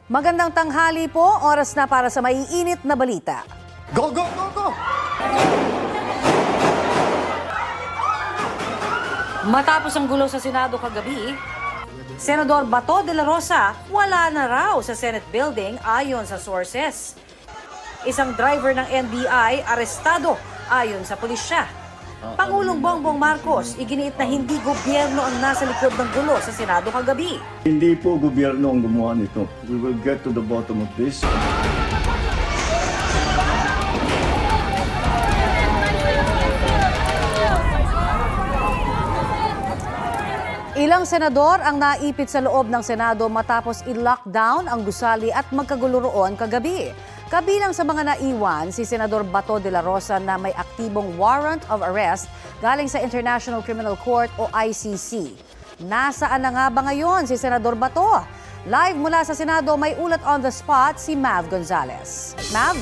Magandang tanghali po, oras na para sa maiinit na balita. Go, go, go, go! Matapos ang gulo sa Senado kagabi, Senador Bato de la Rosa wala na raw sa Senate building ayon sa sources. Isang driver ng NBI arestado ayon sa pulisya. Pangulong Bongbong Marcos iginiit na hindi gobyerno ang nasa likod ng gulo sa Senado kagabi. Hindi po gobyerno ang gumawa nito. We will get to the bottom of this. Ilang senador ang naipit sa loob ng Senado matapos i-lockdown ang gusali at magkagulo roon kagabi. Kabilang sa mga naiwan, si Senador Bato de la Rosa na may aktibong warrant of arrest galing sa International Criminal Court o ICC. Nasaan na nga ba ngayon si Senador Bato? Live mula sa Senado, may ulat on the spot si Mav Gonzalez. Mav?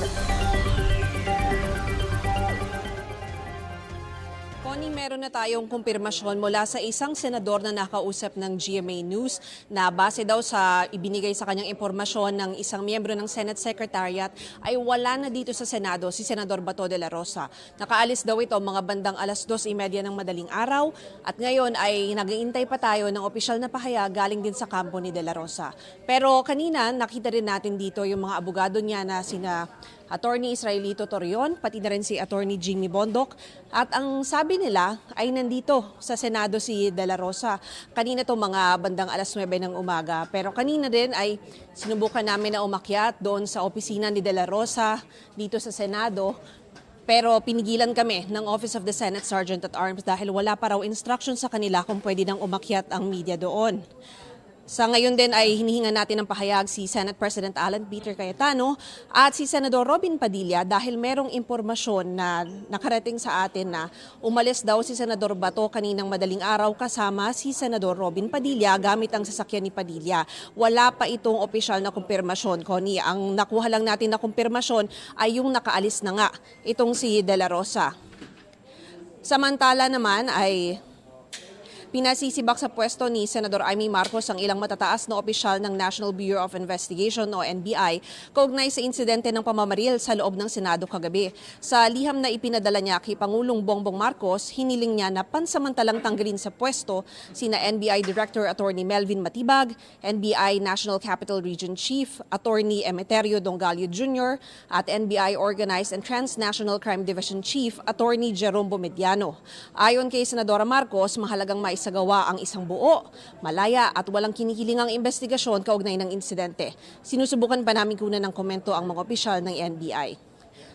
Connie, meron na tayong kumpirmasyon mula sa isang senador na nakausap ng GMA News na base daw sa ibinigay sa kanyang impormasyon ng isang miyembro ng Senate Secretariat ay wala na dito sa Senado si Senador Bato de la Rosa. Nakaalis daw ito mga bandang 2:30 ng madaling araw at ngayon ay nag-iintay pa tayo ng opisyal na pahayag galing din sa kampo ni de la Rosa. Pero kanina nakita rin natin dito yung mga abogado niya na sina Attorney Israelito Torion, pati na rin si Attorney Jimmy Bondoc. At ang sabi nila ay nandito sa Senado si De La Rosa. Kanina to mga bandang 9:00 ng umaga. Pero kanina din ay sinubukan namin na umakyat doon sa opisina ni De La Rosa dito sa Senado. Pero pinigilan kami ng Office of the Senate Sergeant at Arms dahil wala pa raw instruction sa kanila kung pwede nang umakyat ang media doon. Sa ngayon din ay hinihingan natin ng pahayag si Senate President Alan Peter Cayetano at si Senador Robin Padilla dahil merong impormasyon na nakarating sa atin na umalis daw si Senador Bato kaninang madaling araw kasama si Senador Robin Padilla gamit ang sasakyan ni Padilla. Wala pa itong opisyal na kumpirmasyon, Connie. Ang nakuha lang natin na kumpirmasyon ay yung nakaalis na nga itong si De La Rosa. Samantala naman ay pinasisibak sa pwesto ni Senador Amy Marcos ang ilang matataas na opisyal ng National Bureau of Investigation o NBI kaugnay sa insidente ng pamamaril sa loob ng Senado kagabi. Sa liham na ipinadala niya kay Pangulong Bongbong Marcos, hiniling niya na pansamantalang tanggalin sa pwesto sina NBI Director Attorney Melvin Matibag, NBI National Capital Region Chief Attorney Emeterio Dongalio Jr. at NBI Organized and Transnational Crime Division Chief Attorney Jerome Bomediano. Ayon kay Senadora Marcos, mahalagang maisagawa ang isang buo, malaya at walang kinikilingang investigasyon kaugnay ng insidente. Sinusubukan pa namin kunan ng komento ang mga opisyal ng NBI.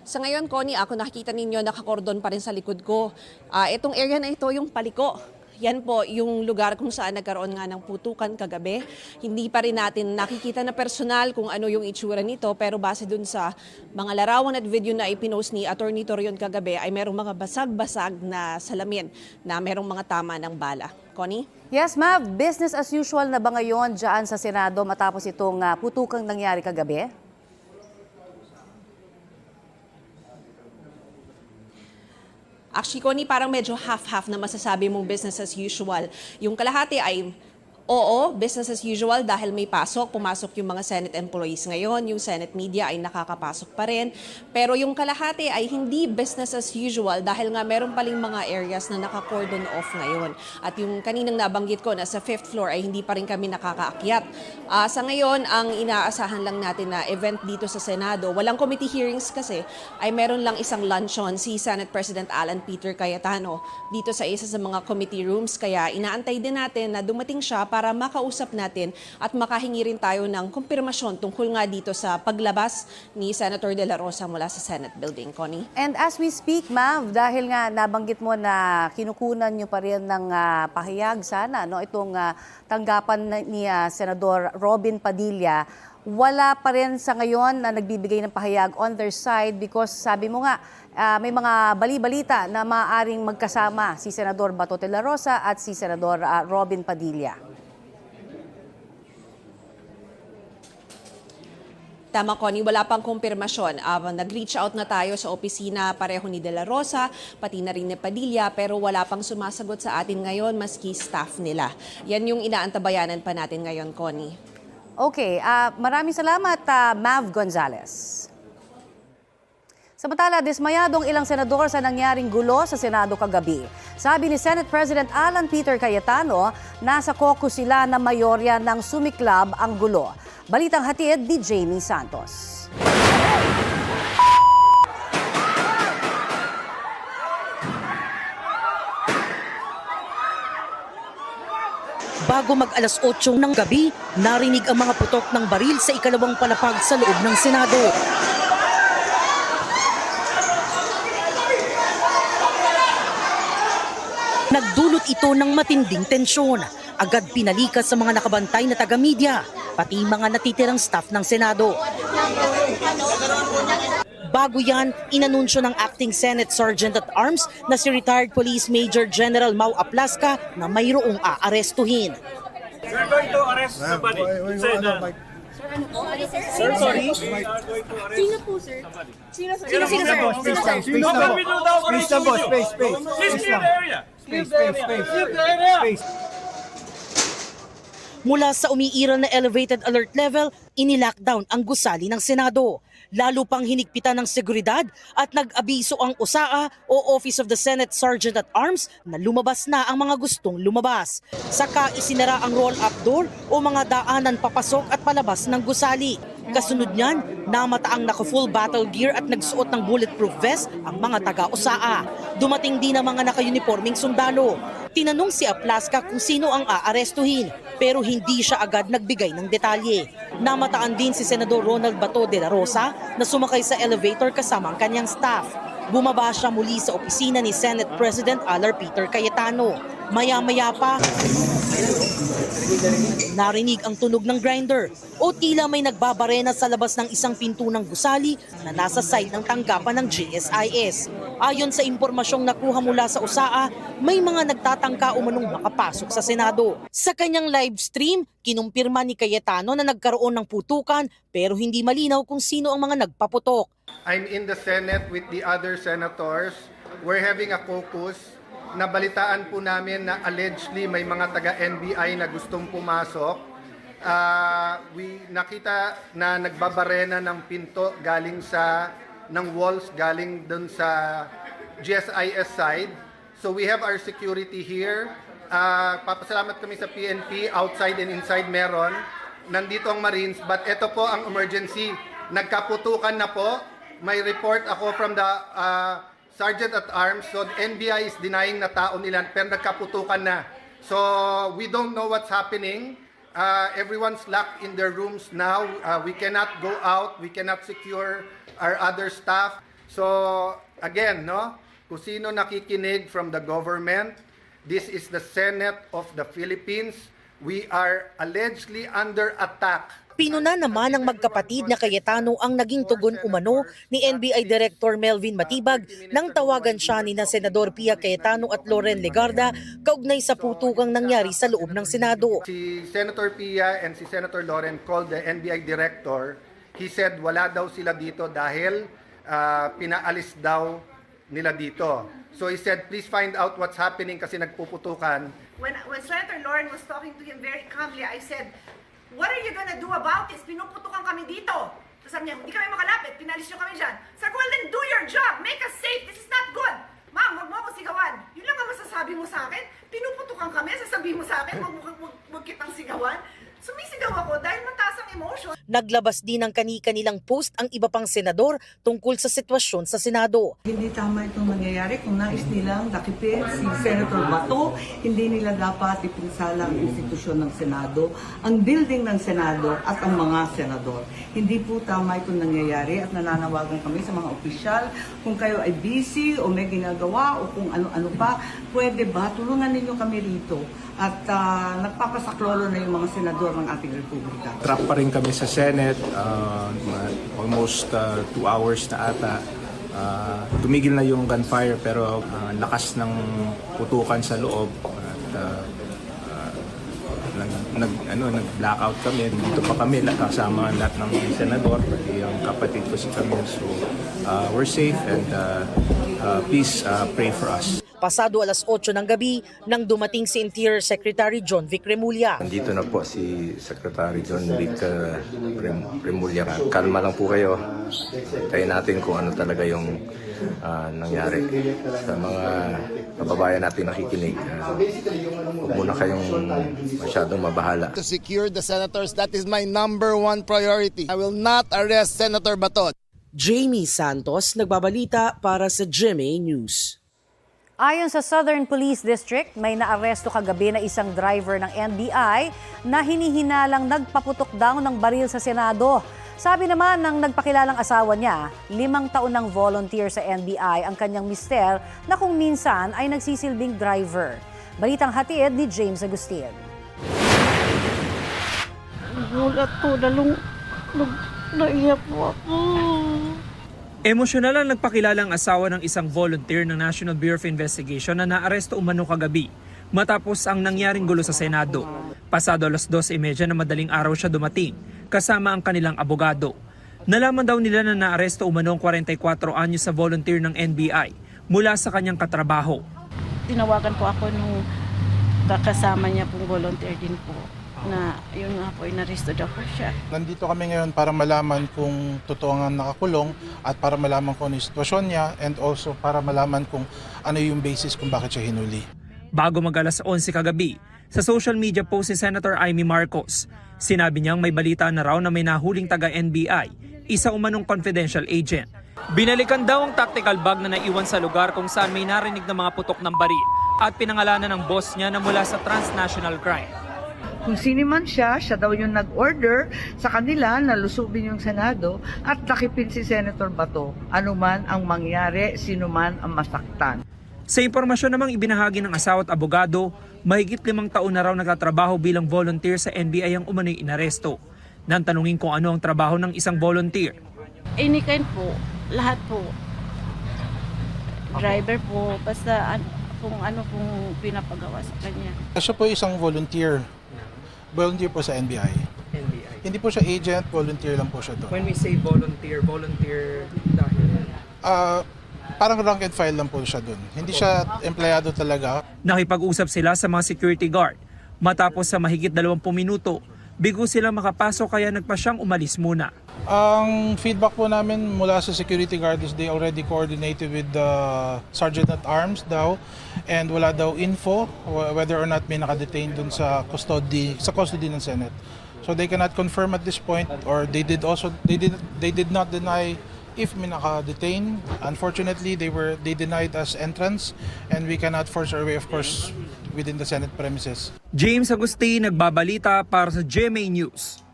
Sa ngayon, Connie, ako nakikita ninyo nakakordon pa rin sa likod ko. Itong area na ito yung Paliko. Yan po yung lugar kung saan nagkaroon nga ng putukan kagabi. Hindi pa rin natin nakikita na personal kung ano yung itsura nito, pero base dun sa mga larawan at video na ipinost ni Attorney Torion kagabi ay merong mga basag-basag na salamin na merong mga tama ng bala. Connie? Yes, Mav. Business as usual na ba ngayon dyan sa Senado matapos itong putukang nangyari kagabi? Actually, Connie, parang medyo half-half na masasabi mong business as usual. Yung kalahati ay oo, business as usual dahil may pumasok yung mga Senate employees ngayon, yung Senate media ay nakakapasok pa rin. Pero yung kalahati ay hindi business as usual dahil nga meron paling mga areas na naka-cordon off ngayon. At yung kaninang nabanggit ko na sa 5th floor ay hindi pa rin kami nakakaakyat. Sa ngayon, ang inaasahan lang natin na event dito sa Senado, walang committee hearings kasi, ay meron lang isang luncheon si Senate President Alan Peter Cayetano dito sa isa sa mga committee rooms. Kaya inaantay din natin na dumating siya para makausap natin at makahingi rin tayo ng kumpirmasyon tungkol nga dito sa paglabas ni Senator De La Rosa mula sa Senate building, Connie. And as we speak, Mav, dahil nga nabanggit mo na kinukunan nyo pa rin ng pahayag sana, no, itong tanggapan ni Senador Robin Padilla, wala pa rin sa ngayon na nagbibigay ng pahayag on their side because sabi mo nga, may mga bali-balita na maaaring magkasama si Senador Bato de la Rosa at si Senador Robin Padilla. Tama, Connie, wala pang kumpirmasyon. Nag-reach out na tayo sa opisina pareho ni De La Rosa, pati na rin ni Padilla, pero wala pang sumasagot sa atin ngayon maski staff nila. Yan yung inaantabayanan pa natin ngayon, Connie. Okay, maraming salamat, Mav Gonzalez. Samantala, dismayadong ilang senador sa nangyaring gulo sa Senado kagabi. Sabi ni Senate President Alan Peter Cayetano, nasa caucus sila na mayorya ng sumiklab ang gulo. Balitang hatid ni Jamie Santos. Bago mag-alas 8 ng gabi, narinig ang mga putok ng baril sa ikalawang palapag sa loob ng Senado. Nagdulot ito ng matinding tensyon. Agad pinalikas sa mga nakabantay na taga-media, pati mga natitirang staff ng Senado. Bago yan, inanunsyo ng Acting Senate Sergeant at Arms na si retired Police Major General Mau Aplasca na mayroong aarestuhin. We're going to arrest somebody. Sir, sorry. Sino po, sir? Sino, sir? Sino, sir? Sino, sir? Space. Please clear the area. Space. Mula sa umiiral na elevated alert level, inilockdown ang gusali ng Senado. Lalo pang hinigpitan ng seguridad at nag-abiso ang USAA o Office of the Senate Sergeant at Arms na lumabas na ang mga gustong lumabas. Saka isinara ang roll-up door o mga daanan papasok at palabas ng gusali. Kasunod niyan, namataang naka-full battle gear at nagsuot ng bulletproof vest ang mga taga-USAA. Dumating din ang mga naka-uniforming sundalo. Tinanong si Aplasca kung sino ang aarestuhin, pero hindi siya agad nagbigay ng detalye. Namataan din si Senador Ronald Bato de la Rosa na sumakay sa elevator kasama ang kanyang staff. Bumaba siya muli sa opisina ni Senate President Alan Peter Cayetano. Maya-maya pa, narinig ang tunog ng grinder o tila may nagbabarena sa labas ng isang pinto ng gusali na nasa side ng tanggapan ng GSIS. Ayon sa impormasyong nakuha mula sa USAA, may mga nagtatangka umanong makapasok sa Senado. Sa kanyang live stream, kinumpirma ni Cayetano na nagkaroon ng putukan pero hindi malinaw kung sino ang mga nagpaputok. I'm in the Senate with the other senators. We're having a caucus. Nabalitaan po namin na allegedly may mga taga-NBI na gustong pumasok. We nakita na nagbabarena ng pinto galing ng walls galing dun sa GSIS side. So we have our security here. Papasalamat kami sa PNP, outside and inside meron. Nandito ang Marines, but ito po ang emergency. Nagkaputukan na po. May report ako from the Sergeant at Arms, so the NBI is denying na tao nila, pero nagkaputukan na. So we don't know what's happening. Everyone's locked in their rooms now. We cannot go out. We cannot secure our other staff. So again, no, kung sino nakikinig from the government, this is the Senate of the Philippines. We are allegedly under attack. Pinuna naman ng magkapatid na Cayetano ang naging tugon umano ni NBI Director Melvin Matibag nang tawagan siya ni na Senador Pia Cayetano at Loren Legarda kaugnay sa putukang nangyari sa loob ng Senado. Si Senator Pia and si Senator Loren called the NBI Director. He said wala daw sila dito dahil pinaalis daw nila dito. So he said, please find out what's happening kasi nagpuputukan. When Senator Loren was talking to him very calmly, I said, what are you gonna do about this? Pinuputukan kami dito. Tapos sabi niya, hindi kami makalapit, pinalis niyo kami dyan. Sabi ko, well then do your job, make us safe, this is not good. Ma'am, wag mo ako sigawan. Yun lang ang masasabi mo sa akin. Pinuputukan kami, sasabihin mo sa akin, wag kitang sigawan. Sumisigaw ako dahil mataas ang emotion. Naglabas din ng kani-kanilang post ang iba pang senador tungkol sa sitwasyon sa Senado. Hindi tama itong nangyayari kung nais nilang dakipin si Senator Bato. Hindi nila dapat ipinsala ang institusyon ng Senado, ang building ng Senado at ang mga senador. Hindi po tama itong nangyayari at nananawagan kami sa mga opisyal kung kayo ay busy o may ginagawa o kung ano-ano pa, pwede ba tulungan ninyo kami rito at nagpapasaklolo na yung mga senador ng ating republika. Trap pa rin kami sa Senate, almost 2 hours na ata. Tumigil na yung gunfire pero lakas ng putukan sa loob at nag-blackout kami. Dito pa kami kasama lahat ng senador, pati yung kapatid ko si Camille. So we're safe and please pray for us. Pasado alas 8 ng gabi nang dumating si Interior Secretary John Vic Remulla. Nandito na po si Secretary John Vic Remulla. Kalma lang po kayo. Tayo natin kung ano talaga yung nangyari sa mga kababayan natin nakikinig. Huwag muna kayong masyadong mabahala. To secure the senators, that is my #1 priority. I will not arrest Senator Bato. Jamie Santos, nagbabalita para sa GMA News. Ayon sa Southern Police District, may naaresto kagabi na isang driver ng NBI na hinihinalang nagpaputok daw ng baril sa Senado. Sabi naman ng nagpakilalang asawa niya, 5 taon ng volunteer sa NBI ang kanyang mister na kung minsan ay nagsisilbing driver. Balitang hatid ni James Agustin. Gulat po, naiyak po ako. Emosyonal ang nagpakilalang asawa ng isang volunteer ng National Bureau of Investigation na naaresto umano kagabi matapos ang nangyaring gulo sa Senado. Pasado alas 12:30 na madaling araw siya dumating kasama ang kanilang abogado. Nalaman daw nila na naaresto umano ang 44 anyos sa volunteer ng NBI mula sa kanyang katrabaho. Tinawagan po ako nung kasama niya pong volunteer din po na yun nga po, inaresto daw po siya. Nandito kami ngayon para malaman kung totoo nga nakakulong at para malaman kung ano yung sitwasyon niya and also para malaman kung ano yung basis kung bakit siya hinuli. Bago mag-alas 11 kagabi, sa social media post si Senator Amy Marcos, sinabi niyang may balita na raw na may nahuling taga-NBI, isa umanong confidential agent. Binalikan daw ang tactical bag na naiwan sa lugar kung saan may narinig na mga putok ng baril at pinangalanan ng boss niya na mula sa transnational crime. Kung sino man siya daw yung nag-order sa kanila na lusubin yung Senado at takipin si Senator Bato. Ano man ang mangyari, sino man ang masaktan. Sa impormasyon namang ibinahagi ng asawa at abogado, mahigit 5 taon na raw nagtatrabaho bilang volunteer sa NBI ang umano'y inaresto. Nang tanungin kung ano ang trabaho ng isang volunteer. Any kind po, lahat po. Driver po, basta kung ano pong pinapagawa sa kanya. Siya po isang volunteer. Volunteer po sa NBI. Hindi po siya agent, volunteer lang po siya doon. When we say volunteer dahil? Parang rank and file lang po siya doon. Hindi siya empleyado talaga. Nakipag-usap sila sa mga security guard. Matapos sa mahigit 20 minuto, bigo silang makapasok kaya nagpa siyang umalis muna. Ang feedback po namin mula sa security guard is they already coordinated with the Sergeant at Arms daw and wala daw info whether or not may nakadetain dun sa custody ng Senate. So they cannot confirm at this point or they did not deny if may naka-detain. Unfortunately, they denied us entrance and we cannot force our way of course within the Senate premises. James Agustin, nagbabalita para sa GMA News.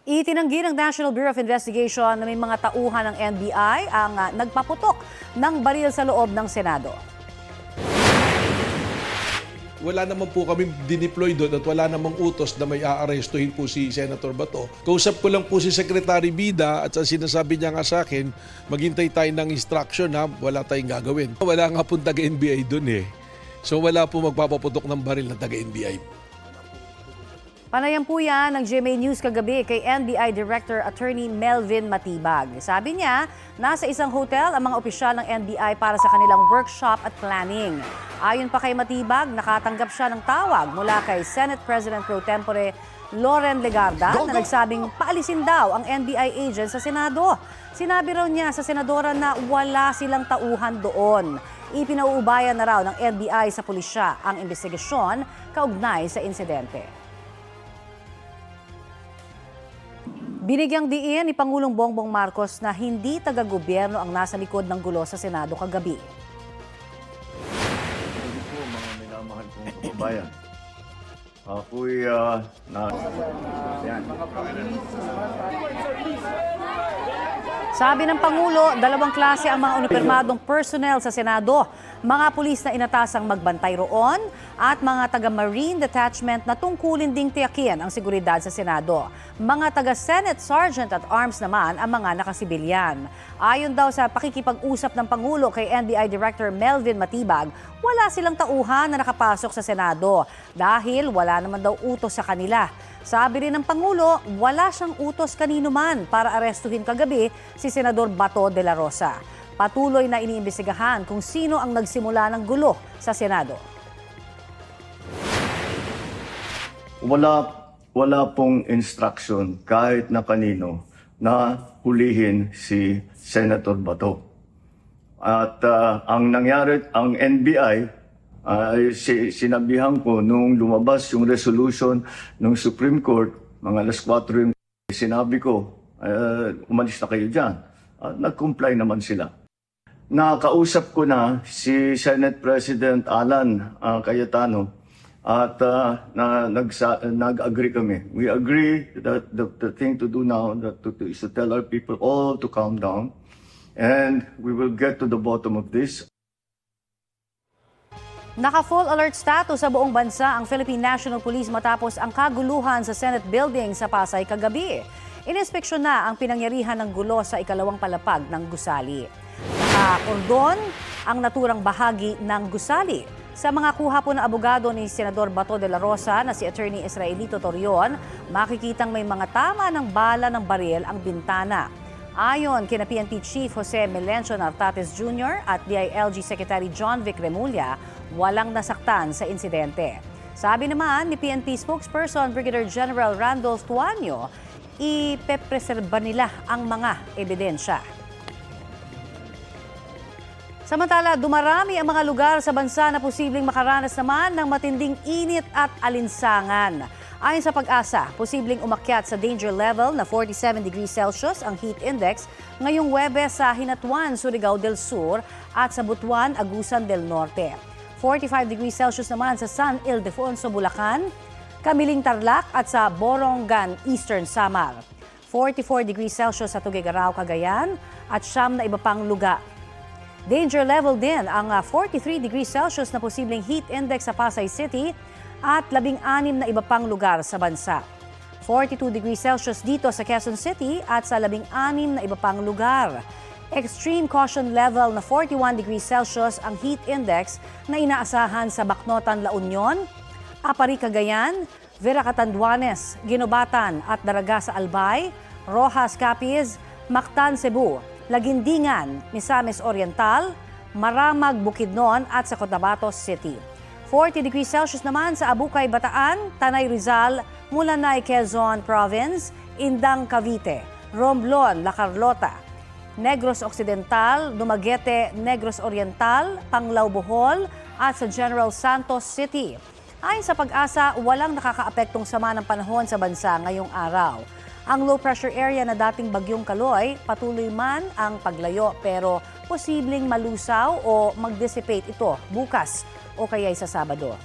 Itinanggi ng National Bureau of Investigation na may mga tauhan ng NBI ang nagpaputok ng baril sa loob ng Senado. Wala naman po kami dineploy doon at wala namang utos na may aarestuhin po si Senator Bato. Kausap ko lang po si Secretary Bida at sinasabi niya nga sa akin, maghintay tayo ng instruction na wala tayong gagawin. Wala nga po taga-NBI doon eh. So wala po magpapaputok ng baril na taga-NBI. Panayam po yan ng GMA News kagabi kay NBI Director Attorney Melvin Matibag. Sabi niya, nasa isang hotel ang mga opisyal ng NBI para sa kanilang workshop at planning. Ayon pa kay Matibag, nakatanggap siya ng tawag mula kay Senate President Pro Tempore Loren Legarda na nagsabing paalisin daw ang NBI agent sa Senado. Sinabi raw niya sa senadora na wala silang tauhan doon. Ipinauubayan na raw ng NBI sa pulisya ang investigasyon kaugnay sa insidente. Binigyang diin ni Pangulong Bongbong Marcos na hindi taga-gobyerno ang nasa likod ng gulo sa Senado kagabi. Hindi po mga minamahal kong kababayan. Ako'y Sabi ng Pangulo, 2 klase ang mga unipermadong personnel sa Senado. Mga pulis na inatasang magbantay roon at mga taga-Marine Detachment na tungkulin ding tiyakin ang seguridad sa Senado. Mga taga-Senate Sergeant at Arms naman ang mga nakasibilyan. Ayon daw sa pakikipag-usap ng Pangulo kay NBI Director Melvin Matibag, wala silang tauhan na nakapasok sa Senado dahil wala naman daw utos sa kanila. Sabi rin ng Pangulo, wala siyang utos kanino man para arestuhin kagabi si Senador Bato de la Rosa. Patuloy na iniimbestigahan kung sino ang nagsimula ng gulo sa Senado. Wala pong instruction kahit na kanino na hulihin si Senator Bato. At ang nangyari, ang NBI, sinabihan ko nung lumabas yung resolution ng Supreme Court, mga alas 4 yung sinabi ko, umalis na kayo dyan. Nag-comply naman sila. Nakausap ko na si Senate President Alan Cayetano at nag-agree kami. We agree that the thing to do now is to tell our people all to calm down and we will get to the bottom of this. Naka-full alert status sa buong bansa ang Philippine National Police matapos ang kaguluhan sa Senate Building sa Pasay kagabi. Ininspeksyon na ang pinangyarihan ng gulo sa ikalawang palapag ng gusali. Naka-kordon ang naturang bahagi ng gusali. Sa mga kuha po na abogado ni Senador Bato de la Rosa na si Attorney Israelito Torion, makikitang may mga tama ng bala ng baril ang bintana. Ayon kina PNP Chief Jose Melencio Nartates Jr. at DILG Secretary John Vic Remulla, walang nasaktan sa insidente. Sabi naman ni PNP spokesperson Brigadier General Randolph Tuanyo, ipepreserba nila ang mga ebidensya. Samantala, dumarami ang mga lugar sa bansa na posibleng makaranas naman ng matinding init at alinsangan. Ayon sa Pag-asa, posibleng umakyat sa danger level na 47 degrees Celsius ang heat index ngayong Huwebes sa Hinatuan, Surigao del Sur at sa Butuan, Agusan del Norte. 45 degrees Celsius naman sa San Ildefonso, Bulacan, Kamiling Tarlac at sa Borongan, Eastern Samar. 44 degrees Celsius sa Tuguegarao, Cagayan at siyam na iba pang lugar. Danger level din ang 43 degrees Celsius na posibleng heat index sa Pasay City at 16 na iba pang lugar sa bansa. 42 degrees Celsius dito sa Quezon City at sa 16 na iba pang lugar. Extreme caution level na 41 degrees Celsius ang heat index na inaasahan sa Bacnotan, La Union, Apari, Cagayan, Vera Catanduanes, Ginobatan at Daraga sa Albay, Rojas, Capiz, Mactan, Cebu, Lagindingan, Misamis Oriental, Maramag, Bukidnon at sa Cotabato City. 40 degrees Celsius naman sa Abukay, Bataan, Tanay, Rizal, Mulanay, Quezon Province, Indang, Cavite, Romblon, La Carlota, Negros Occidental, Dumaguete, Negros Oriental, Panglao, Bohol at sa General Santos City. Ayon sa Pag-asa, walang nakakaapektong sama ng panahon sa bansa ngayong araw. Ang low pressure area na dating bagyong Kaloy, patuloy man ang paglayo pero posibleng malusaw o mag-dissipate ito bukas o kaya'y sa Sabado.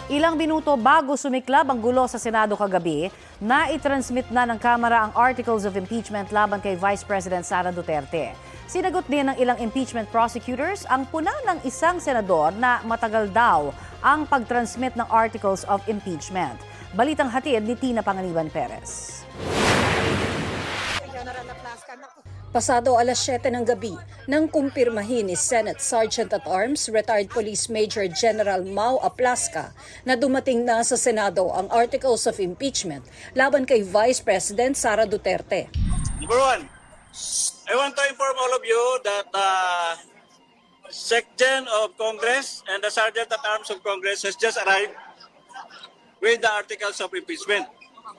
Ilang minuto bago sumiklab ang gulo sa Senado kagabi, na-transmit na ng Kamara ang Articles of Impeachment laban kay Vice President Sara Duterte. Sinagot din ng ilang impeachment prosecutors ang puna ng isang senador na matagal daw ang pag-transmit ng Articles of Impeachment. Balitang hatid ni Tina Panganiban Perez. Pasado alas 7 ng gabi nang kumpirmahin ni Senate Sergeant at Arms Retired Police Major General Mau Aplasca na dumating na sa Senado ang Articles of Impeachment laban kay Vice President Sara Duterte. Number one, I want to inform all of you that Secgen of Congress and the Sergeant at Arms of Congress has just arrived with the Articles of Impeachment.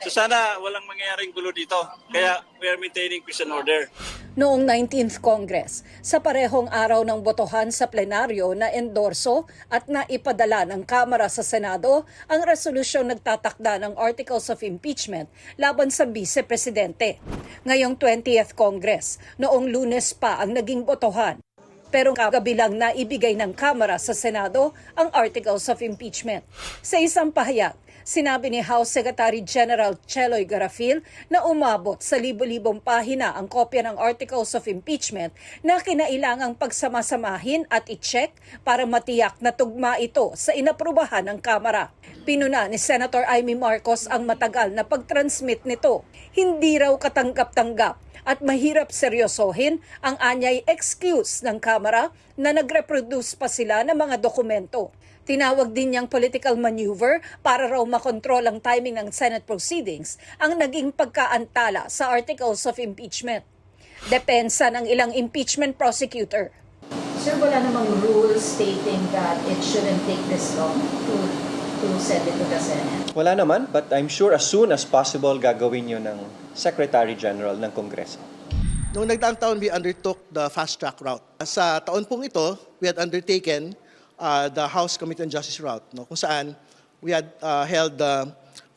So sana walang mangyayaring gulo dito. Kaya we are maintaining peace and order. Noong 19th Congress, sa parehong araw ng botohan sa plenaryo na endorso at naipadala ng Kamara sa Senado ang resolusyong nagtatakda ng Articles of Impeachment laban sa Vice Presidente. Ngayong 20th Congress, noong Lunes pa ang naging botohan. Pero kagabi lang naibigay ng Kamara sa Senado ang Articles of Impeachment. Sa isang pahayag, Sinabi ni House Secretary General Cheloy Garafil na umabot sa libo-libong pahina ang kopya ng Articles of Impeachment na kinailangang pagsamasamahin at i-check para matiyak na tugma ito sa inaprubahan ng Kamara. Pinuna ni Senator Amy Marcos ang matagal na pag-transmit nito. Hindi raw katanggap-tanggap at mahirap seryosohin ang anyay excuse ng Kamara na nag-reproduce pa sila ng mga dokumento. Tinawag din niyang political maneuver para raw makontrol ang timing ng Senate proceedings ang naging pagkaantala sa Articles of Impeachment. Depensa ng ilang impeachment prosecutor. Sir, wala namang rules stating that it shouldn't take this long to send it to the Senate? Wala naman, but I'm sure as soon as possible gagawin yun ng Secretary General ng Kongreso. Noong nagdaang taon, we undertook the fast-track route. Sa taon pong ito, we had undertaken the House Committee on Justice route, kung saan we had held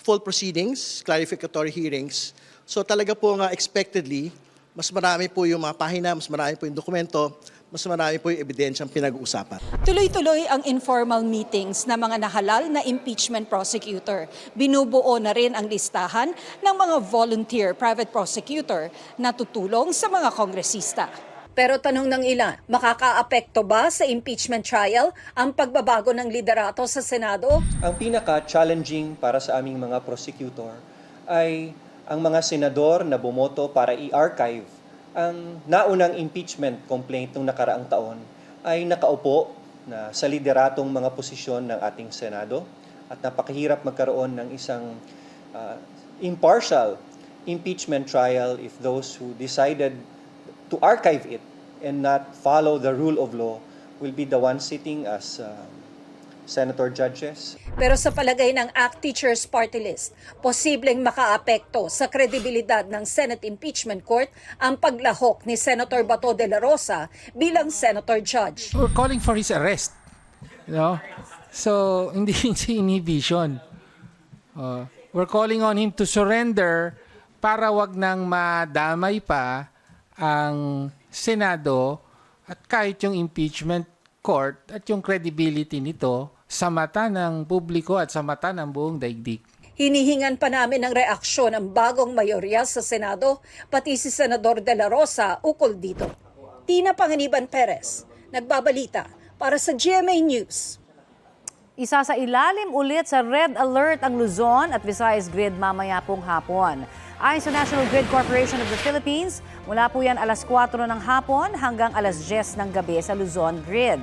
full proceedings, clarificatory hearings. So talaga po expectedly, mas marami po yung mga pahina, mas marami po yung dokumento, mas marami po yung ebidensyang pinag-uusapan. Tuloy-tuloy ang informal meetings ng mga nahalal na impeachment prosecutor. Binubuo na rin ang listahan ng mga volunteer private prosecutor na tutulong sa mga kongresista. Pero tanong ng ilan, makakaapekto ba sa impeachment trial ang pagbabago ng liderato sa Senado? Ang pinaka-challenging para sa aming mga prosecutor ay ang mga senador na bumoto para i-archive ang naunang impeachment complaint noong nakaraang taon ay nakaupo na sa lideratong mga posisyon ng ating Senado at napakahirap magkaroon ng isang impartial impeachment trial if those who decided to archive it and not follow the rule of law will be the ones sitting as senator judges. Pero sa palagay ng ACT Teachers Party List, posibleng makaapekto sa kredibilidad ng Senate Impeachment Court ang paglahok ni Senator Bato de la Rosa bilang Senator Judge. We're calling for his arrest. So, hindi inhibition. We're calling on him to surrender para wag nang madamay pa ang Senado at kahit yung impeachment court at yung credibility nito sa mata ng publiko at sa mata ng buong daigdig. Hinihingan pa namin ng reaksyon ng bagong mayorya sa Senado, pati si Senador de la Rosa ukol dito. Tina Panganiban Perez, nagbabalita para sa GMA News. Isa sa ilalim ulit sa red alert ang Luzon at Visayas Grid mamaya pong hapon. Ayon sa National Grid Corporation of the Philippines, mula po yan alas 4 ng hapon hanggang alas 10 ng gabi sa Luzon Grid.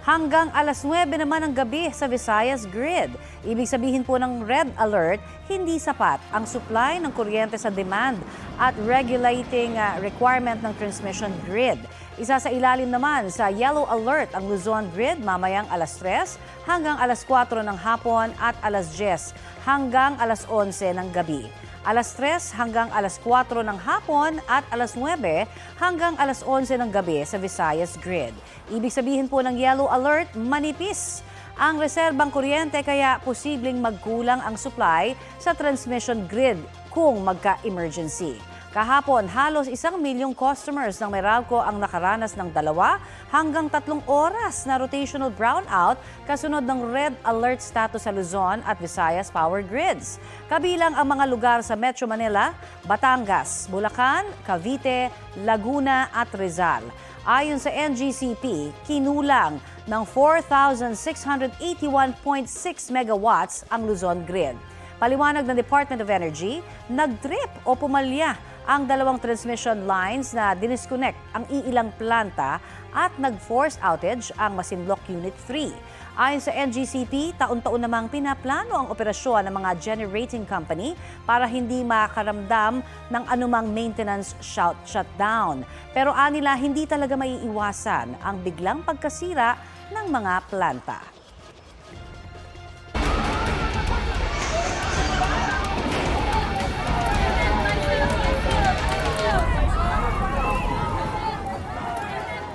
Hanggang alas 9 naman ng gabi sa Visayas Grid. Ibig sabihin po ng red alert, hindi sapat ang supply ng kuryente sa demand at regulating requirement ng transmission grid. Isa sa ilalim naman sa yellow alert ang Luzon Grid mamayang alas 3 hanggang alas 4 ng hapon at alas 10 hanggang alas 11 ng gabi. Alas 3 hanggang alas 4 ng hapon at alas 9 hanggang alas 11 ng gabi sa Visayas Grid. Ibig sabihin po ng yellow alert, manipis ang reserbang kuryente kaya posibleng magkulang ang supply sa transmission grid kung magka-emergency. Kahapon, halos 1 milyong customers ng Meralco ang nakaranas ng 2 hanggang 3 oras na rotational brownout kasunod ng red alert status sa Luzon at Visayas power grids. Kabilang ang mga lugar sa Metro Manila, Batangas, Bulacan, Cavite, Laguna at Rizal. Ayon sa NGCP, kinulang ng 4,681.6 megawatts ang Luzon Grid. Paliwanag ng Department of Energy, nag-trip o pumalya ang 2 transmission lines na dinisconnect ang iilang planta at nag-force outage ang Masinloc Unit 3. Ayon sa NGCP, taon-taon namang pinaplano ang operasyon ng mga generating company para hindi makaramdam ng anumang maintenance shutdown. Pero anila hindi talaga maiiwasan ang biglang pagkasira ng mga planta.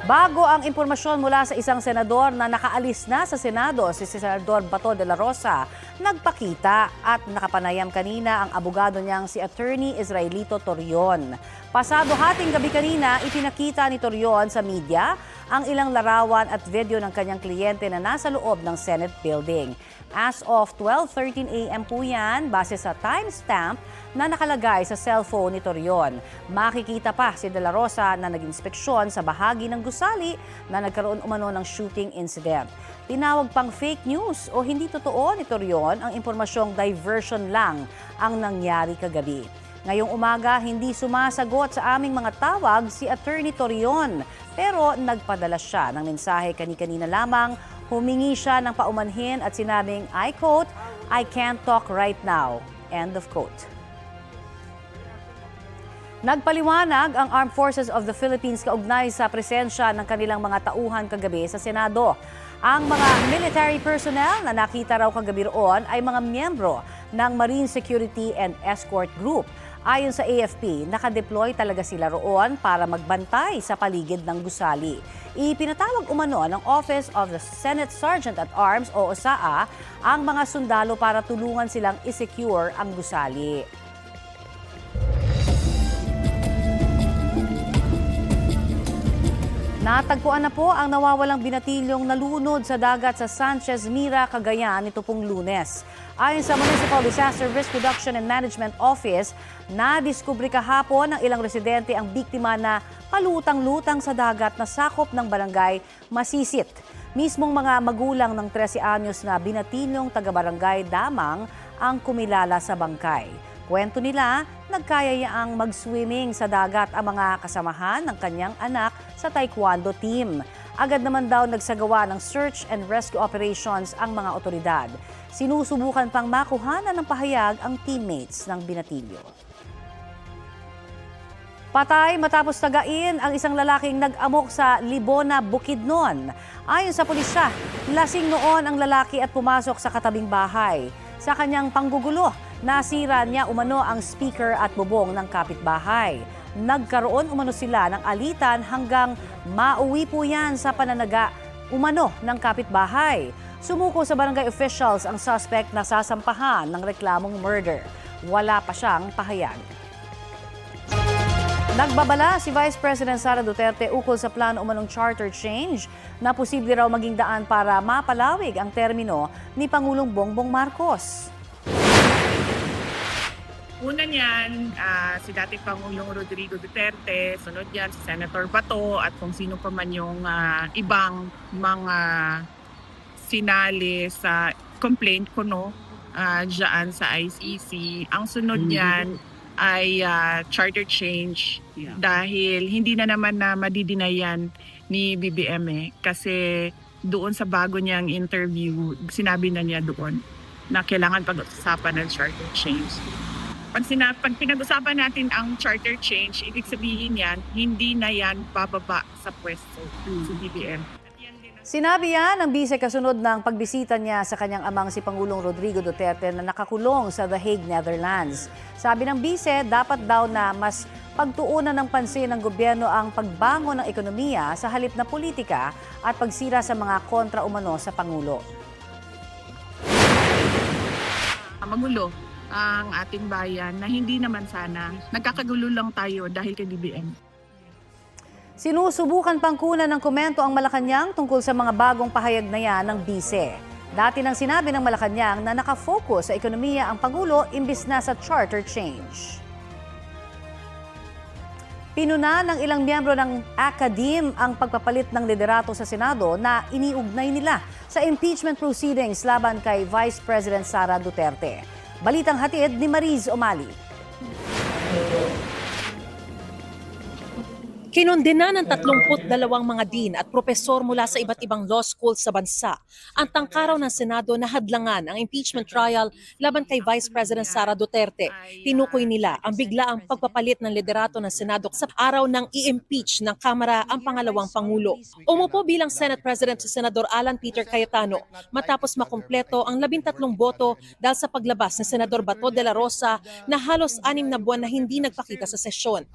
Bago ang impormasyon mula sa isang senador na nakaalis na sa Senado, si Senador Bato de la Rosa, nagpakita at nakapanayam kanina ang abogado niyang si Attorney Israelito Torion. Pasado hating gabi kanina, ipinakita ni Torion sa media ang ilang larawan at video ng kanyang kliyente na nasa loob ng Senate building. As of 12:13 a.m. po yan, base sa timestamp na nakalagay sa cellphone ni Torion. Makikita pa si De La Rosa na nag-inspeksyon sa bahagi ng gusali na nagkaroon umano ng shooting incident. Tinawag pang fake news o hindi totoo ni Torion ang impormasyong diversion lang ang nangyari kagabi. Ngayong umaga, hindi sumasagot sa aming mga tawag si Attorney Torion, pero nagpadala siya ng mensahe kani-kanina lamang. Humingi siya ng paumanhin at sinabing, I quote, "I can't talk right now." End of quote. Nagpaliwanag ang Armed Forces of the Philippines kaugnay sa presensya ng kanilang mga tauhan kagabi sa Senado. Ang mga military personnel na nakita raw kagabi roon ay mga miyembro ng Marine Security and Escort Group. Ayon sa AFP, nakadeploy talaga sila roon para magbantay sa paligid ng gusali. Ipinatawag umano ng Office of the Senate Sergeant at Arms o OSAA ang mga sundalo para tulungan silang i-secure ang gusali. Natagpuan na po ang nawawalang binatilyong nalunod sa dagat sa Sanchez Mira, Cagayan nito pong Lunes. Ayon sa Municipal Disaster Risk Reduction and Management Office, nadiskubre kahapon ng ilang residente ang biktima na palutang-lutang sa dagat na sakop ng barangay Masisit. Mismong mga magulang ng 13 anyos na binatilyong taga-barangay Damang ang kumilala sa bangkay. Kwento nila, nagkayayaang mag-swimming sa dagat ang mga kasamahan ng kanyang anak sa taekwondo team. Agad naman daw nagsagawa ng search and rescue operations ang mga otoridad. Sinusubukan pang makuhanan ng pahayag ang teammates ng binatilyo. Patay matapos tagain ang isang lalaking nag-amok sa Libona, Bukidnon. Ayon sa pulisya, lasing noon ang lalaki at pumasok sa katabing bahay. Sa kanyang panggugulo, nasira niya umano ang speaker at bubong ng kapitbahay. Nagkaroon umano sila ng alitan hanggang mauwi po yan sa pananaga umano ng kapitbahay. Sumuko sa barangay officials ang suspect na sasampahan ng reklamong murder. Wala pa siyang pahayag. Nagbabala si Vice President Sara Duterte ukol sa plano umanong charter change na posible raw maging daan para mapalawig ang termino ni Pangulong Bongbong Marcos. Una niyan, si dating Pangulong Rodrigo Duterte, sunod yan si Senator Bato at kung sino pa man yung ibang mga sinali sa complaint ko dyan sa ICC. Ang sunod niyan ay charter change dahil hindi na naman na madidinayan ni BBM kasi doon sa bago niyang interview, sinabi na niya doon na kailangan pag-usapan ng charter change. Pag pinag-usapan natin ang charter change, ibig sabihin yan, hindi na yan bababa sa pwesto si BBM. Sinabi yan ng bise kasunod ng pagbisita niya sa kanyang amang si Pangulong Rodrigo Duterte na nakakulong sa The Hague, Netherlands. Sabi ng bise, dapat daw na mas pagtuunan ng pansin ng gobyerno ang pagbangon ng ekonomiya sa halip na politika at pagsira sa mga kontra umano sa Pangulo. Magulo ang ating bayan na hindi naman sana nagkakagulo lang tayo dahil kay BBM. Sinusubukan pang kunan ng komento ang Malacanang tungkol sa mga bagong pahayag na yan ng bise. Dati nang sinabi ng Malacanang na nakafocus sa ekonomiya ang Pangulo imbis na sa charter change. Pinuna ng ilang miyembro ng ACADIM ang pagpapalit ng liderato sa Senado na iniugnay nila sa impeachment proceedings laban kay Vice President Sara Duterte. Balitang hatid ni Mariz Omali. Kinondena ng 32 mga dean at propesor mula sa iba't ibang law schools sa bansa ang tangkaraw ng Senado na hadlangan ang impeachment trial laban kay Vice President Sara Duterte. Tinukoy nila ang biglaang pagpapalit ng liderato ng Senado sa araw ng i-impeach ng Kamara ang pangalawang Pangulo. Umupo bilang Senate President si Senador Alan Peter Cayetano matapos makumpleto ang 13 boto dahil sa paglabas ni Senador Bato de la Rosa na halos 6 na buwan na hindi nagpakita sa sesyon.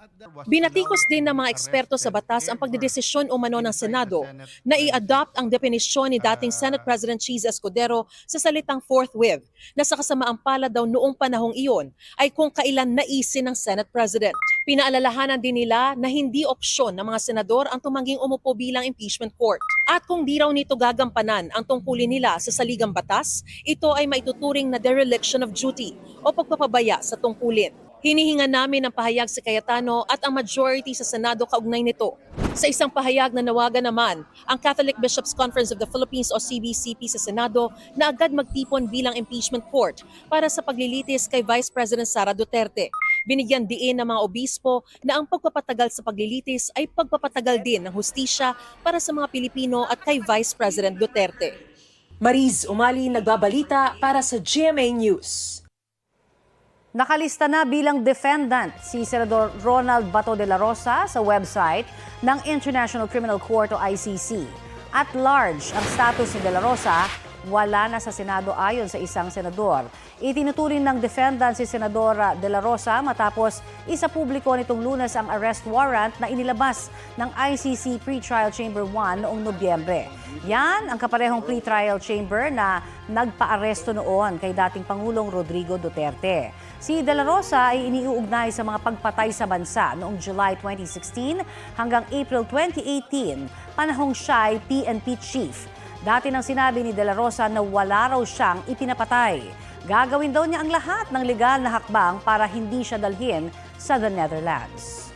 Binatikos din ng mga eksperto sa batas ang pagdedesisyon umano ng Senado na i-adopt ang definisyon ni dating Senate President Cheese Escudero sa salitang forthwith na sa kasamaang palad daw noong panahong iyon ay kung kailan naisin ng Senate President. Pinaalalahanan din nila na hindi opsyon ng mga senador ang tumangging umupo bilang impeachment court. At kung di raw nito gagampanan ang tungkulin nila sa saligang batas, ito ay maituturing na dereliction of duty o pagpapabaya sa tungkulin. Hinihinga namin ang pahayag si Cayetano at ang majority sa Senado kaugnay nito. Sa isang pahayag na nawagan naman ang Catholic Bishops' Conference of the Philippines o CBCP sa Senado na agad magtipon bilang impeachment court para sa paglilitis kay Vice President Sara Duterte. Binigyan diin ng mga obispo na ang pagpapatagal sa paglilitis ay pagpapatagal din ng hustisya para sa mga Pilipino at kay Vice President Duterte. Mariz Umali, nagbabalita para sa GMA News. Nakalista na bilang defendant si Senador Ronald Bato de la Rosa sa website ng International Criminal Court o ICC. At large ang status ni de la Rosa, wala na sa Senado ayon sa isang senador. Itinuturing ng defendant si Senadora de la Rosa matapos isapubliko nitong Lunes ang arrest warrant na inilabas ng ICC Pre-Trial Chamber 1 noong Nobyembre. Yan ang kaparehong pre-trial chamber na nagpa-aresto noon kay dating Pangulong Rodrigo Duterte. Si De La Rosa ay iniuugnay sa mga pagpatay sa bansa noong July 2016 hanggang April 2018, panahong siya ay PNP chief. Dati nang sinabi ni De La Rosa na wala raw siyang ipinapatay. Gagawin daw niya ang lahat ng legal na hakbang para hindi siya dalhin sa the Netherlands.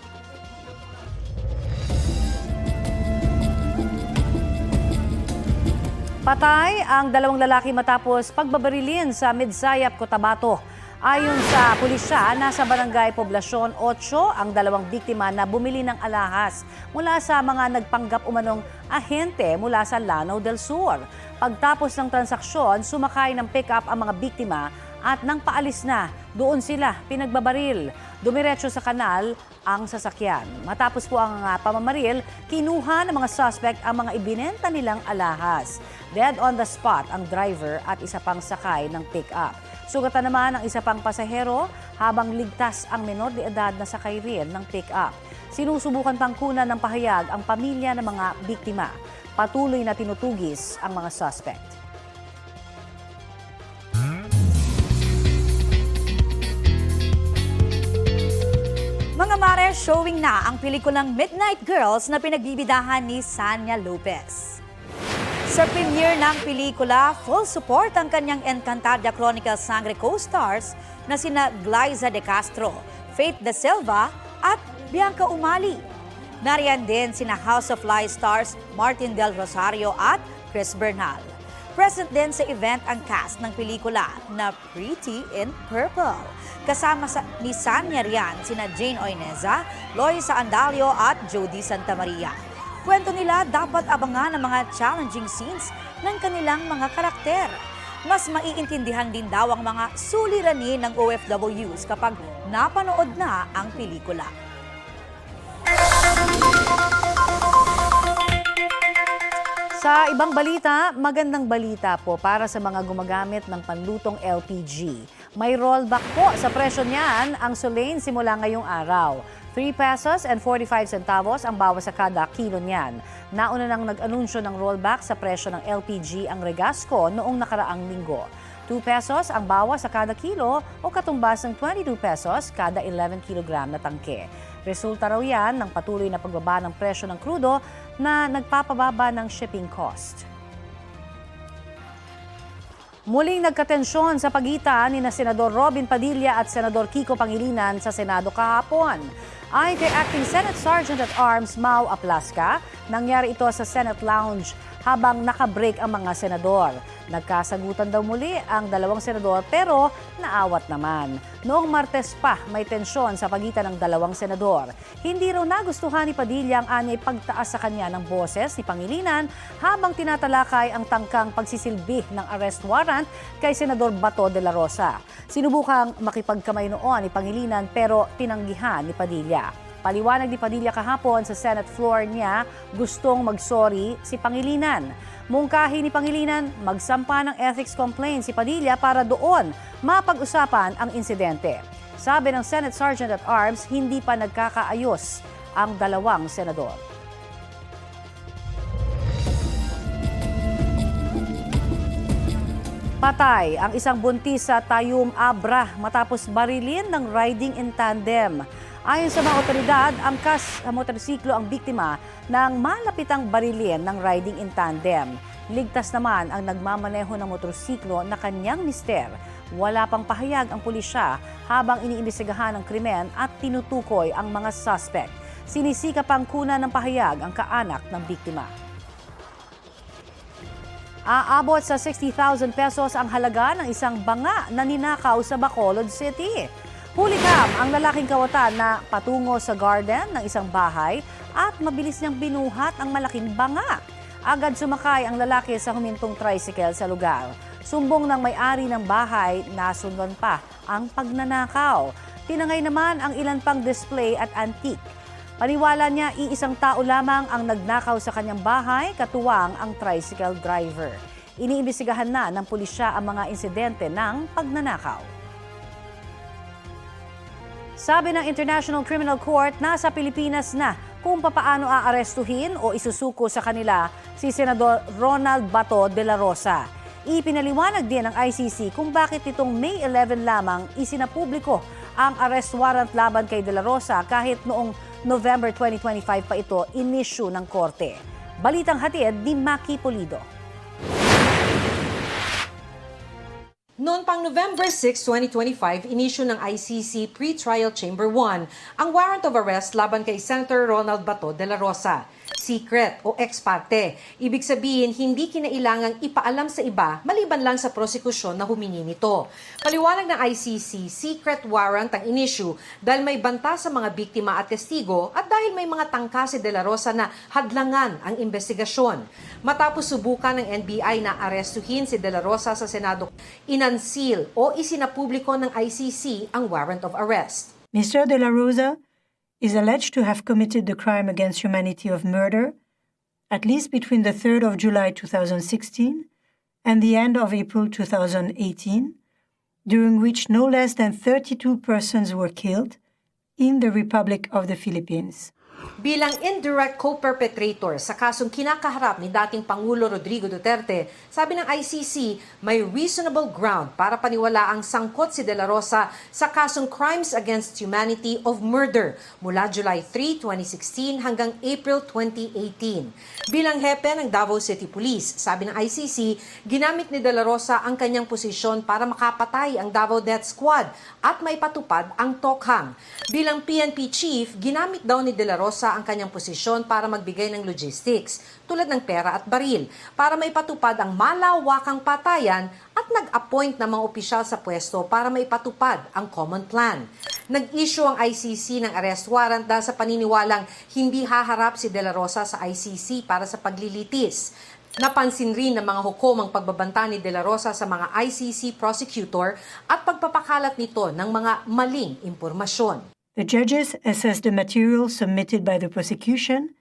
Patay ang dalawang lalaki matapos pagbabarilin sa Midsayap, Cotabato. Ayon sa pulisya, nasa Barangay Poblasyon 8 ang dalawang biktima na bumili ng alahas mula sa mga nagpanggap umanong ahente mula sa Lanao del Sur. Pagtapos ng transaksyon, sumakay ng pick-up ang mga biktima at nang paalis na, doon sila pinagbabaril. Dumiretso sa kanal ang sasakyan. Matapos po ang pamamaril, kinuha ng mga suspect ang mga ibinenta nilang alahas. Dead on the spot ang driver at isa pang sakay ng pick-up. Sugatan naman ang isa pang pasahero habang ligtas ang menor de edad na sakay rin ng pick-up. Sinusubukan pang kunan ng pahayag ang pamilya ng mga biktima. Patuloy na tinutugis ang mga suspect. Mga mare, showing na ang pelikulang Midnight Girls na pinagbibidahan ni Sanya Lopez. Sa premiere ng pelikula, full support ang kanyang Encantadia Chronicles Sangre co-stars na sina Glyza De Castro, Faith De Silva at Bianca Umali. Nariyan din sina House of Lies stars Martin Del Rosario at Chris Bernal. Present din sa event ang cast ng pelikula na Pretty in Purple. Kasama ni Sanya riyan sina Jane Oineza, Loisa Andalio at Jody Santamaria. Kwento nila dapat abangan ang mga challenging scenes ng kanilang mga karakter. Mas maiintindihan din daw ang mga suliranin ng OFWs kapag napanood na ang pelikula. Sa ibang balita, magandang balita po para sa mga gumagamit ng panlutong LPG. May rollback po sa presyo niyan ang Solane simula ngayong araw. 3 pesos and 45 centavos ang bawas sa kada kilo niyan. Nauna nang nag-anunsyo ng rollback sa presyo ng LPG ang Regasco noong nakaraang linggo. 2 pesos ang bawas sa kada kilo o katumbas ng 22 pesos kada 11 kilogram na tangke. Resulta raw yan ng patuloy na pagbaba ng presyo ng krudo na nagpapababa ng shipping cost. Muling nagkatensyon sa pagitan ni Senador Robin Padilla at Senador Kiko Pangilinan sa Senado kahapon. Ayon kay Acting Senate Sergeant at Arms Mau Aplasca, nangyari ito sa Senate Lounge habang nakabreak ang mga senador. Nagkasagutan daw muli ang dalawang senador pero naawat naman. Noong Martes pa may tensyon sa pagitan ng dalawang senador. Hindi raw nagustuhan ni Padilla ang anyay pagtaas sa kanya ng boses ni Pangilinan habang tinatalakay ang tangkang pagsisilbi ng arrest warrant kay Senador Bato de la Rosa. Sinubukang makipagkamay noon ni Pangilinan pero tinanggihan ni Padilla. Paliwanag ni Padilla kahapon sa Senate floor niya, gustong mag-sorry si Pangilinan. Mungkahi ni Pangilinan, magsampa ng ethics complaint si Padilla para doon mapag-usapan ang insidente. Sabi ng Senate Sergeant at Arms, hindi pa nagkakaayos ang dalawang senador. Patay ang isang buntis sa Tayum, Abra matapos barilin ng riding in tandem. Ayon sa mga otoridad, angkas sa motorsiklo ang biktima ng malapitang barilin ng riding in tandem. Ligtas naman ang nagmamaneho ng motorsiklo na kanyang mister. Wala pang pahayag ang pulisya habang iniimbestigahan ang krimen at tinutukoy ang mga suspect. Sinisika pang kunan ng pahayag ang kaanak ng biktima. Aabot sa 60,000 pesos ang halaga ng isang banga na ninakaw sa Bacolod City. Hulikam ang lalaking kawatan na patungo sa garden ng isang bahay at mabilis niyang binuhat ang malaking banga. Agad sumakay ang lalaki sa humintong tricycle sa lugar. Sumbong ng may-ari ng bahay, nasundan pa ang pagnanakaw. Tinangay naman ang ilan pang display at antique. Paniwala niya iisang tao lamang ang nagnakaw sa kanyang bahay, katuwang ang tricycle driver. Iniimbestigahan na ng pulisya ang mga insidente ng pagnanakaw. Sabi ng International Criminal Court, nasa Pilipinas na kung papaano aarestuhin o isusuko sa kanila si Senador Ronald Bato de la Rosa. Ipinaliwanag din ng ICC kung bakit nitong May 11 lamang isinapubliko ang arrest warrant laban kay de la Rosa kahit noong November 2025 pa ito inisyu ng korte. Balitang hatid ni Maki Pulido. Noon pang November 6, 2025, inisyu ng ICC Pre-Trial Chamber 1 ang warrant of arrest laban kay Senator Ronald Bato de la Rosa. Secret o ex parte. Ibig sabihin, hindi kinailangang ipaalam sa iba maliban lang sa prosekusyon na humingi nito. Paliwanag ng ICC, secret warrant ang inisyu dahil may banta sa mga biktima at testigo at dahil may mga tangka si De La Rosa na hadlangan ang investigasyon. Matapos subukan ng NBI na arestuhin si De La Rosa sa Senado, inunseal o isinapubliko ng ICC ang warrant of arrest. Mr. De La Rosa is alleged to have committed the crime against humanity of murder at least between the 3rd of July 2016 and the end of April 2018, during which no less than 32 persons were killed in the Republic of the Philippines. Bilang indirect co-perpetrator sa kasong kinakaharap ni dating Pangulo Rodrigo Duterte, sabi ng ICC, may reasonable ground para paniwalaang sangkot si De La Rosa sa kasong Crimes Against Humanity of Murder mula July 3, 2016 hanggang April 2018. Bilang hepe ng Davao City Police, sabi ng ICC, ginamit ni De La Rosa ang kanyang posisyon para makapatay ang Davao Death Squad at maipatupad ang Tokhang. Bilang PNP chief, ginamit daw ni De La Rosa ang kanyang posisyon para magbigay ng logistics tulad ng pera at baril para maipatupad ang malawakang patayan at nag-appoint ng mga opisyal sa pwesto para maipatupad ang common plan. Nag-issue ang ICC ng arrest warrant dahil sa paniniwalang hindi haharap si De La Rosa sa ICC para sa paglilitis. Napansin rin ng mga hukom ang pagbabanta ni De La Rosa sa mga ICC prosecutor at pagpapakalat nito ng mga maling impormasyon. The judges assessed the material submitted by the prosecution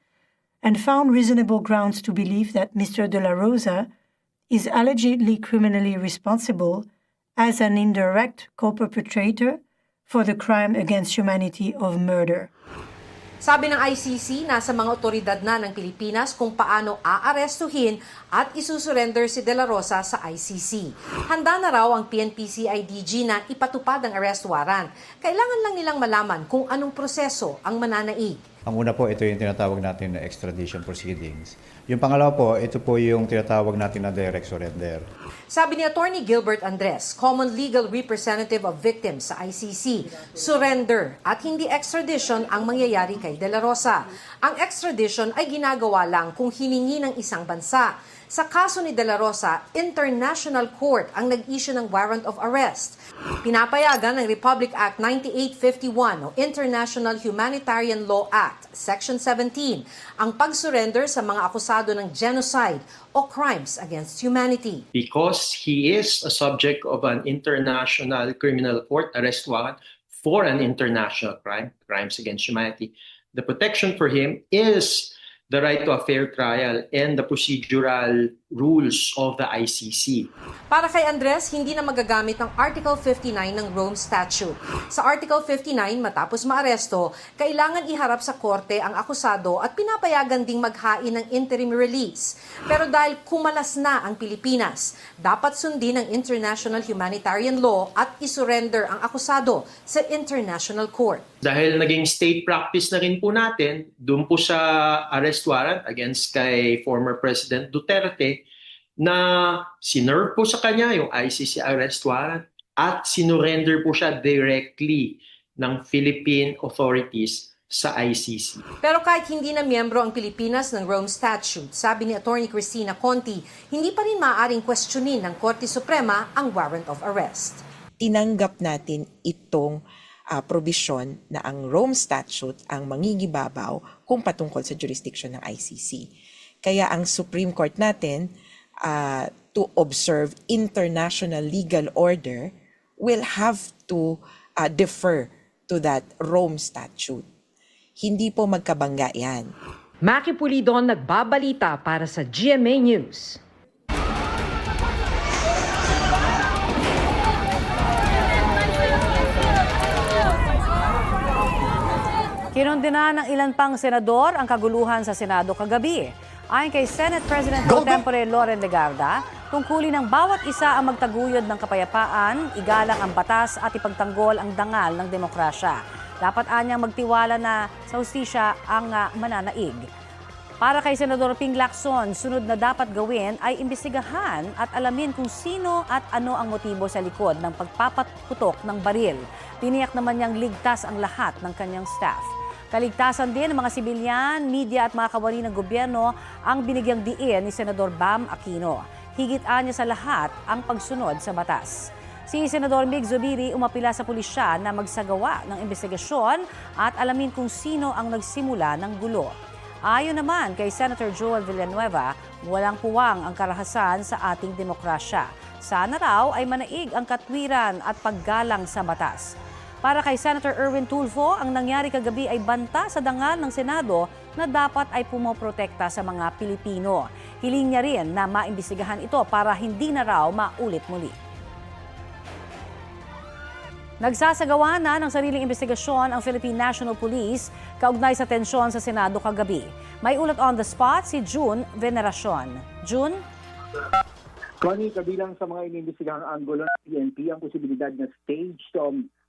and found reasonable grounds to believe that Mr. De La Rosa is allegedly criminally responsible as an indirect co-perpetrator for the crime against humanity of murder. Sabi ng ICC, nasa mga otoridad na ng Pilipinas kung paano aarestuhin at isusurrender si De La Rosa sa ICC. Handa na raw ang PNP-CIDG na ipatupad ang arrest warrant. Kailangan lang nilang malaman kung anong proseso ang mananaig. Ang una po, ito yung tinatawag natin na extradition proceedings. Yung pangalawa po, ito po yung tinatawag natin na direct surrender. Sabi ni Attorney Gilbert Andres, Common Legal Representative of Victims sa ICC, surrender at hindi extradition ang mangyayari kay De La Rosa. Ang extradition ay ginagawa lang kung hiningi ng isang bansa. Sa kaso ni De La Rosa, International Court ang nag-issue ng warrant of arrest. Pinapayagan ng Republic Act 9851 o International Humanitarian Law Act, Section 17, ang pag-surrender sa mga akusado ng genocide o crimes against humanity. Because he is a subject of an international criminal court arrest warrant for an international crime, crimes against humanity, the protection for him is the right to a fair trial and the procedural rules of the ICC. Para kay Andres, hindi na magagamit ang Article 59 ng Rome Statute. Sa Article 59, matapos maaresto, kailangan iharap sa korte ang akusado at pinapayagan ding maghain ng interim release. Pero dahil kumalas na ang Pilipinas, dapat sundin ang international humanitarian law at isurrender ang akusado sa International Court. Dahil naging state practice na rin po natin, doon po sa arrest warrant against kay former President Duterte, na sinerve po sa kanya yung ICC arrest warrant at sinurrender po siya directly ng Philippine authorities sa ICC. Pero kahit hindi na miyembro ang Pilipinas ng Rome Statute, sabi ni Attorney Cristina Conti, hindi pa rin maaaring questionin ng Korte Suprema ang warrant of arrest. Tinanggap natin itong probisyon na ang Rome Statute ang mangingibabaw kung patungkol sa jurisdiction ng ICC. Kaya ang Supreme Court natin, to observe international legal order, will have to defer to that Rome Statute. Hindi po magkabangga yan. Maki Pulidon nagbabalita para sa GMA News. Kinundina ng ilan pang senador ang kaguluhan sa Senado kagabi. Ayon kay Senate President Pro Tempore Loren Legarda, tungkulin ng bawat isa ang magtaguyod ng kapayapaan, igalang ang batas at ipagtanggol ang dangal ng demokrasya. Dapat anyang magtiwala na sa hustisya ang mananaig. Para kay Senador Ping Lacson, sunod na dapat gawin ay imbestigahan at alamin kung sino at ano ang motibo sa likod ng pagpapaputok ng baril. Tiniyak naman niyang ligtas ang lahat ng kanyang staff. Kaligtasan din ng mga sibilyan, media at mga kawani ng gobyerno ang binigyang diin ni Senador Bam Aquino. Higit-an niya sa lahat ang pagsunod sa batas. Si Senador Mig Zubiri umapila sa pulisya na magsagawa ng investigasyon at alamin kung sino ang nagsimula ng gulo. Ayon naman kay Senator Joel Villanueva, walang puwang ang karahasan sa ating demokrasya. Sana raw ay manaig ang katwiran at paggalang sa batas. Para kay Senator Erwin Tulfo, ang nangyari kagabi ay banta sa dangal ng Senado na dapat ay pumoprotekta sa mga Pilipino. Hiling niya rin na maimbestigahan ito para hindi na raw maulit muli. Nagsasagawa na ng sariling investigasyon ang Philippine National Police kaugnay sa tensyon sa Senado kagabi. May ulat on the spot si June Veneracion. June? Connie, kabilang sa mga iniimbestigahang anggulo ng PNP ang posibilidad na staged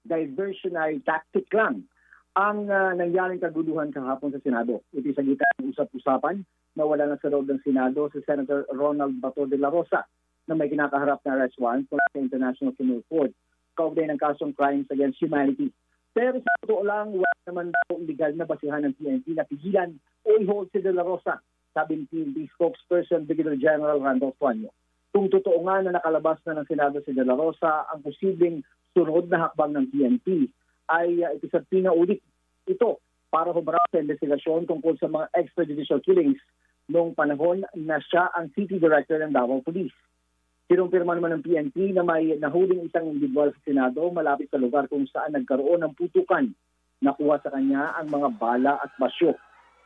diversionary tactic lang ang nangyaring kaguluhan kahapon sa Senado. Ito sa gitan ng usap-usapan na wala na sa loob ng Senado si Senator Ronald Bato de la Rosa na may kinakaharap na arrest warrant mula sa International Criminal Court kaugnay ng kasong crimes against humanity. Pero sa totoo lang, wala naman daw legal na basihan ng PNP na pigilan o i-hold si de la Rosa, sabi ni PNP spokesperson Brigadier General Randolph Tuanyo. Kung totoo nga na nakalabas na ng Senado si de la Rosa, ang posibleng sunod na hakbang ng PNP ay ito sa pinaulit ito para humarap sa investigasyon tungkol sa mga extrajudicial killings noong panahon na siya ang City Director ng Davao Police. Kinumpirma naman ng PNP na may nahuling isang individual sa Senado malapit sa lugar kung saan nagkaroon ng putukan. Nakuha sa kanya ang mga bala at basyo.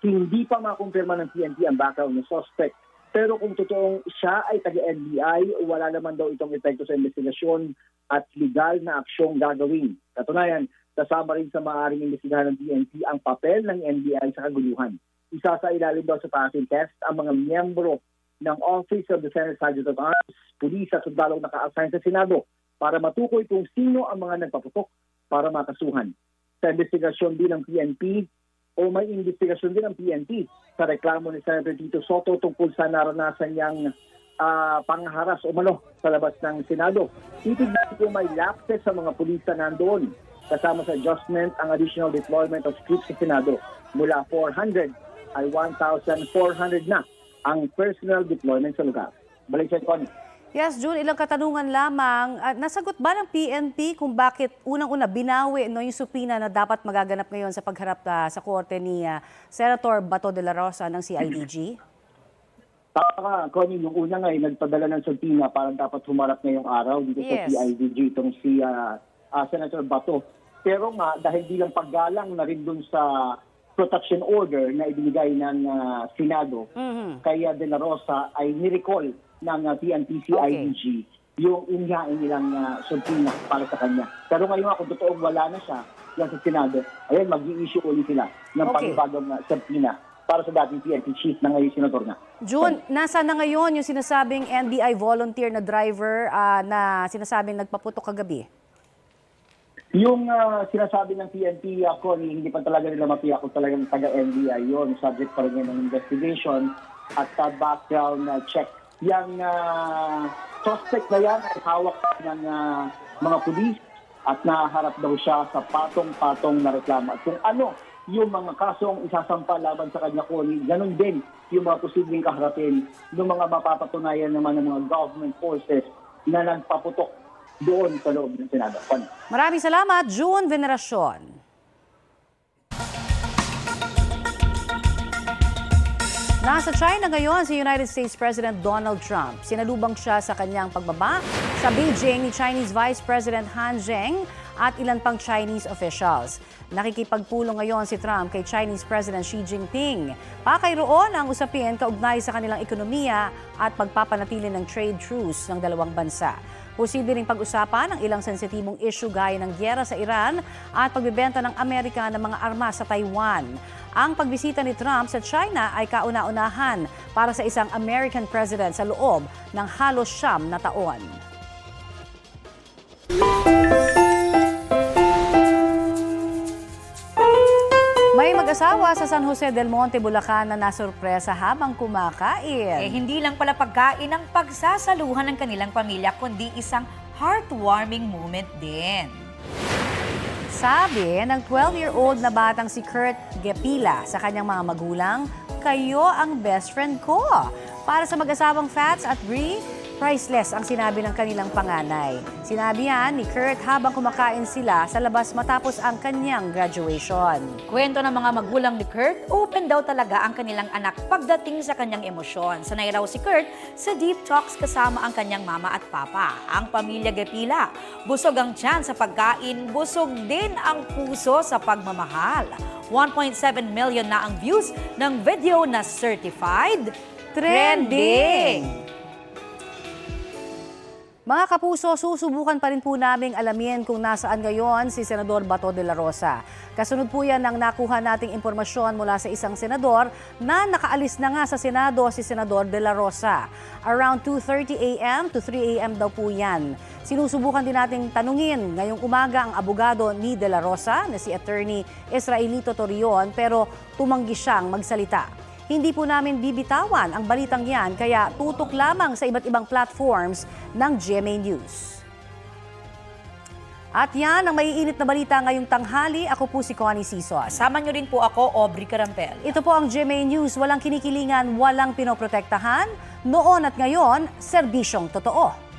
Hindi pa makumpirma ng PNP ang background ng suspect. Pero kung totoong siya ay taga-NBI, wala naman daw itong epekto sa investigasyon at legal na aksyong gagawin. Katunayan, kasama rin sa maaaring imbestigahan ng PNP ang papel ng NBI sa kaguluhan. Isa sa ilalim daw sa passing test ang mga miyembro ng Office of the Senate Sergeant at Arms, pulis at sundalong naka-assign sa Senado para matukoy kung sino ang mga nagpaputok para makasuhan. Sa investigasyon din ng PNP, o may investigasyon din ng PNP sa reklamo ni Senator Tito Soto tungkol sa naranasan niyang pangharas o mano sa labas ng Senado. Titignan kung may lapses sa mga pulis na nandoon. Kasama sa adjustment ang additional deployment of troops sa Senado. Mula 400 ay 1,400 na ang personal deployment sa lugar. Balik sa Connie. Yes, June, ilang katanungan lamang. Nasagot ba ng PNP kung bakit unang-una binawi yung subpoena na dapat magaganap ngayon sa pagharap sa korte ni Senator Bato de la Rosa ng CIDG? Tama ka, Connie, yung una nga ay nagpadala ng subpoena para dapat humarap ngayong araw dito sa CIDG itong si Senator Bato. Pero nga, dahil bilang paggalang na rin dun sa protection order na ibinigay ng Senado kay De La Rosa ay nirecall ng PNP-CIDG yung inyain nilang subpoena para sa kanya. Pero ngayon kung totoong wala na siya yan sa Senado, ayan, mag-i-issue ulit sila ng panibagong subpoena para sa dating PNP chief na ngayon senador na. June, nasa na ngayon yung sinasabing NBI volunteer na driver na sinasabing nagpaputok kagabi? Yung sinasabi ng PNP, hindi pa talaga nila mapiyak kung talagang taga-NBI yun. Subject pa rin yan ng investigation at background check. Yung suspect na yan ay hawak ng mga pulis at naharap daw siya sa patong-patong na reklamo. At kung ano yung mga kasong isasampa laban sa kanya, ganun din yung mga posibleng kaharapin ng mga mapapatunayan naman ng mga government forces na nagpaputok doon sa loob ng Senado. Maraming salamat, June Veneracion. Nasa China ngayon si United States President Donald Trump. Sinalubong siya sa kanyang pagbaba sa Beijing ni Chinese Vice President Han Zheng at ilan pang Chinese officials. Nakikipagpulong ngayon si Trump kay Chinese President Xi Jinping. Pakayroon ang usapin kaugnay sa kanilang ekonomiya at pagpapanatili ng trade truce ng dalawang bansa. Posible ring pag-usapan ang ilang sensitibong issue gaya ng giyera sa Iran at pagbebenta ng Amerika ng mga armas sa Taiwan. Ang pagbisita ni Trump sa China ay kauna-unahan para sa isang American president sa loob ng halos 9 na taon. May mag-asawa sa San Jose del Monte, Bulacan na nasurpresa habang kumakain. Hindi lang pala pagkain ang pagsasaluhan ng kanilang pamilya, kundi isang heartwarming moment din. Sabi ng 12-year-old na batang si Kurt Gepila sa kanyang mga magulang, kayo ang best friend ko. Para sa mag-asawang Fats at Bree, priceless ang sinabi ng kanilang panganay. Sinabi yan ni Kurt habang kumakain sila sa labas matapos ang kanyang graduation. Kwento ng mga magulang ni Kurt, open daw talaga ang kanilang anak pagdating sa kanyang emosyon. Sanay raw si Kurt sa deep talks kasama ang kanyang mama at papa. Ang pamilya Gepila, busog ang tiyan sa pagkain, busog din ang puso sa pagmamahal. 1.7 million na ang views ng video na certified trending. Mga kapuso, susubukan pa rin po naming alamin kung nasaan ngayon si Senador Bato de la Rosa. Kasunod po yan ng nakuha nating impormasyon mula sa isang senador na nakaalis na nga sa Senado si Senador de la Rosa. Around 2:30 a.m. to 3 a.m. daw po yan. Sinusubukan din nating tanungin ngayong umaga ang abogado ni de la Rosa na si Attorney Israelito Torion pero tumanggi siyang magsalita. Hindi po namin bibitawan ang balitang yan kaya tutok lamang sa iba't ibang platforms ng GMA News. At yan ang maiinit na balita ngayong tanghali. Ako po si Connie Sisos. Kasama niyo rin po ako, Aubrey Carampel. Ito po ang GMA News. Walang kinikilingan, walang pinoprotektahan. Noon at ngayon, serbisyong totoo.